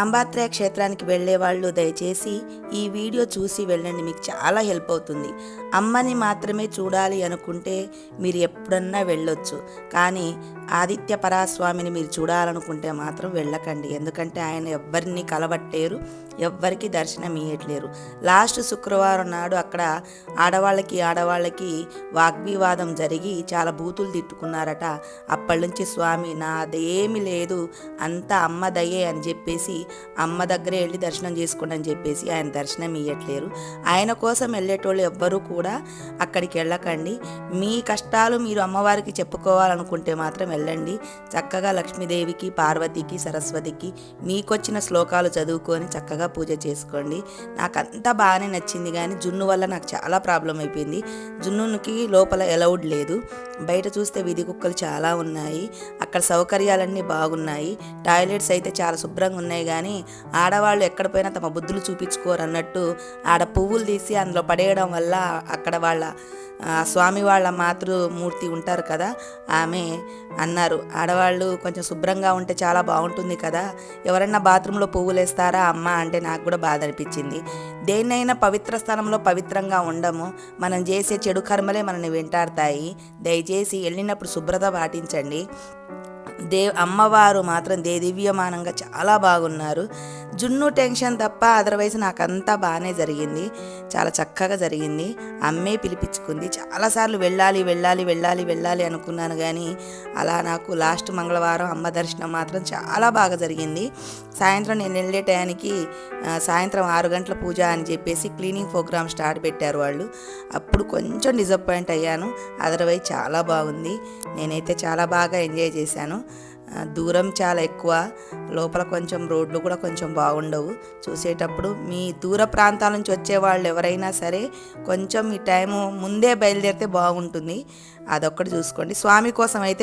అంబాత్రేయ క్షేత్రానికి వెళ్ళే వాళ్ళు దయచేసి ఈ వీడియో చూసి వెళ్ళండి, మీకు చాలా హెల్ప్ అవుతుంది. అమ్మని మాత్రమే చూడాలి అనుకుంటే మీరు ఎప్పుడన్నా వెళ్ళొచ్చు, కానీ ఆదిత్య పరాస్వామిని మీరు చూడాలనుకుంటే మాత్రం వెళ్ళకండి. ఎందుకంటే ఆయన ఎవ్వరిని కలవట్టలేరు, ఎవ్వరికి దర్శనం ఇయ్యట్లేరు. లాస్ట్ శుక్రవారం నాడు అక్కడ ఆడవాళ్ళకి వాగ్వివాదం జరిగి చాలా బూతులు తిట్టుకున్నారట. అప్పటి నుంచి స్వామి నాదేమీ లేదు, అంతా అమ్మ దయ్యే అని చెప్పేసి అమ్మ దగ్గరే వెళ్ళి దర్శనం చేసుకోండి అని చెప్పేసి ఆయన దర్శనం ఇవ్వట్లేరు. ఆయన కోసం వెళ్ళేటోళ్ళు ఎవ్వరూ కూడా అక్కడికి వెళ్ళకండి. మీ కష్టాలు మీరు అమ్మవారికి చెప్పుకోవాలనుకుంటే మాత్రం వెళ్ళండి. చక్కగా లక్ష్మీదేవికి, పార్వతికి, సరస్వతికి మీకొచ్చిన శ్లోకాలు చదువుకొని చక్కగా పూజ చేసుకోండి. నాకంతా బాగానే నచ్చింది, కానీ జున్ను వల్ల నాకు చాలా ప్రాబ్లం అయిపోయింది. జున్నుకి లోపల అలౌడ్ లేదు. బయట చూస్తే వీధి కుక్కలు చాలా ఉన్నాయి. అక్కడ సౌకర్యాలన్నీ బాగున్నాయి. టాయిలెట్స్ అయితే చాలా శుభ్రంగా ఉన్నాయి, కానీ ఆడవాళ్ళు ఎక్కడ పోయినా తమ బుద్ధులు చూపించుకోరు అన్నట్టు ఆడ పువ్వులు తీసి అందులో పడేయడం వల్ల అక్కడ వాళ్ళ స్వామి వాళ్ళ మాతృమూర్తి ఉంటారు కదా, ఆమె అన్నారు, ఆడవాళ్ళు కొంచెం శుభ్రంగా ఉంటే చాలా బాగుంటుంది కదా, ఎవరన్నా బాత్రూంలో పువ్వులు వేస్తారా అమ్మ అంటే నాకు కూడా బాధ అనిపించింది. దేన్నైనా పవిత్ర స్థానంలో పవిత్రంగా ఉండము, మనం చేసే చెడు కర్మలే మనల్ని వెంటాడతాయి. దయచేసి వెళ్ళినప్పుడు శుభ్రత పాటించండి. అమ్మవారు మాత్రం దివ్యమానంగా చాలా బాగున్నారు. జున్ను టెన్షన్ తప్ప అదర్వైజ్ నాకంతా బాగానే జరిగింది, చాలా చక్కగా జరిగింది. అమ్మే పిలిపించుకుంది. చాలాసార్లు వెళ్ళాలి అనుకున్నాను, కానీ అలా నాకు లాస్ట్ మంగళవారం అమ్మ దర్శనం మాత్రం చాలా బాగా జరిగింది. సాయంత్రం నేను వెళ్ళే టయానికి సాయంత్రం 6 గంటల పూజ అని చెప్పేసి క్లీనింగ్ ప్రోగ్రామ్ స్టార్ట్ పెట్టారు వాళ్ళు. అప్పుడు కొంచెం డిసప్పాయింట్ అయ్యాను, అదర్వైజ్ చాలా బాగుంది. నేనైతే చాలా బాగా ఎంజాయ్ చేశాను. దూరం చాలా ఎక్కువ, లోపల కొంచెం రోడ్లు కూడా కొంచెం బాగుండవు. చూసేటప్పుడు మీ దూర ప్రాంతాల నుంచి వచ్చే వాళ్ళు ఎవరైనా సరే కొంచెం ఈ టైము ముందే బయలుదేరితే బాగుంటుంది. అదొక్కటి చూసుకోండి. స్వామి కోసం అయితే